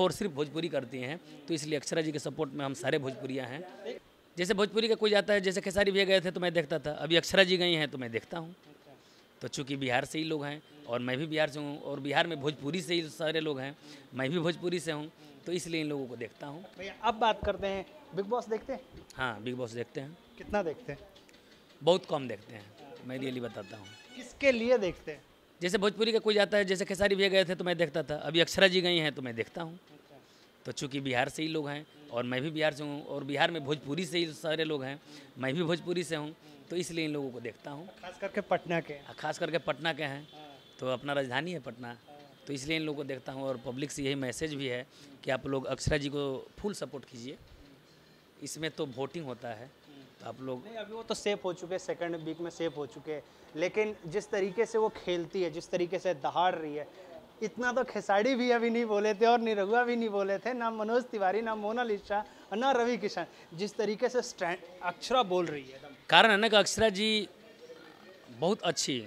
और सिर्फ भोजपुरी करती हैं, तो इसलिए अक्षरा जी के सपोर्ट में हम सारे भोजपुरिया हैं। जैसे भोजपुरी का कोई जाता है, जैसे खेसारी भैया गए थे तो मैं देखता था, अभी अक्षरा जी गई हैं तो मैं देखता हूँ। तो चूँकि बिहार से ही लोग हैं और मैं भी बिहार से हूँ और बिहार में भोजपुरी से ही सारे लोग हैं, मैं भी भोजपुरी से हूँ, तो इसलिए इन लोगों को देखता हूँ। भैया अब बात करते हैं, बिग बॉस देखते हैं? हाँ, बिग बॉस देखते हैं। कितना देखते हैं? बहुत कम देखते हैं, मैं रियली बताता हूँ। किसके लिए देखते हैं? जैसे भोजपुरी का कोई जाता है, जैसे खेसारी भैया गए थे तो मैं देखता था, अभी अक्षरा जी गई हैं तो मैं देखता हूँ। तो चूँकि बिहार से ही लोग हैं और मैं भी बिहार से हूँ और बिहार में भोजपुरी से ही सारे लोग हैं, मैं भी भोजपुरी से हूँ, तो इसलिए इन लोगों को देखता हूँ। खास करके पटना के। खास करके पटना के हैं, तो अपना राजधानी है पटना, तो इसलिए इन लोगों को देखता हूँ। और पब्लिक से यही मैसेज भी है कि आप लोग अक्षरा जी को फुल सपोर्ट कीजिए। इसमें तो वोटिंग होता है, तो आप लोग नहीं, अभी वो तो सेफ हो चुके हैं, सेकंड वीक में सेफ हो चुके हैं, लेकिन जिस तरीके से वो खेलती है, जिस तरीके से दहाड़ रही है, इतना तो खेसारी भी अभी नहीं बोले थे और निरहुआ भी नहीं बोले थे, ना मनोज तिवारी, ना मोनालिसा और ना रवि किशन। जिस तरीके से अक्षरा बोल रही है, कारण है ना कि अक्षरा जी बहुत अच्छी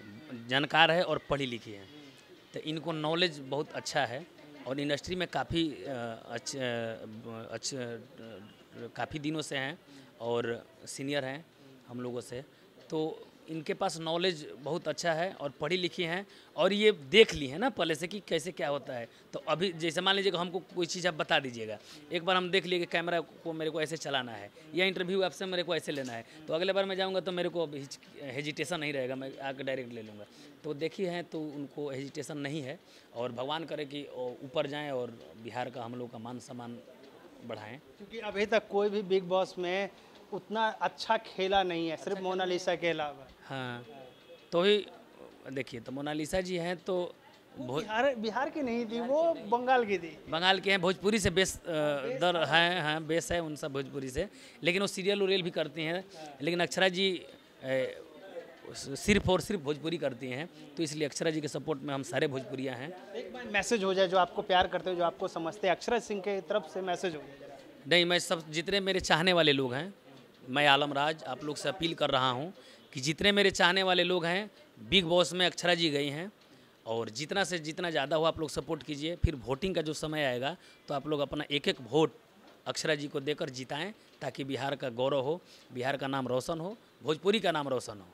जानकार है और पढ़ी लिखी है, तो इनको नॉलेज बहुत अच्छा है और इंडस्ट्री में काफ़ी काफ़ी दिनों से हैं और सीनियर हैं हम लोगों से, तो इनके पास नॉलेज बहुत अच्छा है और पढ़ी लिखी हैं और ये देख ली है ना पहले से कि कैसे क्या होता है। तो अभी जैसे मान लीजिएगा हमको कोई चीज़ आप बता दीजिएगा, एक बार हम देख लिए कि कैमरा को मेरे को ऐसे चलाना है या इंटरव्यू आपसे मेरे को ऐसे लेना है, तो अगले बार मैं जाऊँगा तो मेरे को हेजिटेशन नहीं रहेगा, मैं आकर डायरेक्ट ले लूँगा। तो देखी हैं तो उनको हेजिटेशन नहीं है और भगवान करे कि ऊपर जाएँ और बिहार का हम लोग का मान सम्मान बढ़ाएँ। क्योंकि अभी तक कोई भी बिग बॉस में उतना अच्छा खेला नहीं है, सिर्फ मोनालिसा के अलावा। हाँ, तो ही देखिए, तो मोनालिसा जी हैं तो बिहार की नहीं थी, वो बंगाल की थी। बंगाल के हैं, भोजपुरी से बेस दर है, हाँ बेस है उन सब भोजपुरी से, लेकिन वो सीरियल उरियल भी करती हैं। लेकिन अक्षरा जी सिर्फ और सिर्फ भोजपुरी करती हैं, तो इसलिए अक्षरा जी के सपोर्ट में हम सारे भोजपुरिया हैं। एक बार मैसेज हो जाए, जो आपको प्यार करते हो, जो आपको समझते हैं, अक्षरा सिंह के तरफ से मैसेज हो जाए। नहीं, मैं सब जितने मेरे चाहने वाले लोग हैं, मैं आलम राज आप लोग से अपील कर रहा हूं कि जितने मेरे चाहने वाले लोग हैं, बिग बॉस में अक्षरा जी गई हैं और जितना से जितना ज़्यादा हो आप लोग सपोर्ट कीजिए। फिर वोटिंग का जो समय आएगा तो आप लोग अपना एक एक वोट अक्षरा जी को देकर जिताएं, ताकि बिहार का गौरव हो, बिहार का नाम रोशन हो, भोजपुरी का नाम रोशन हो।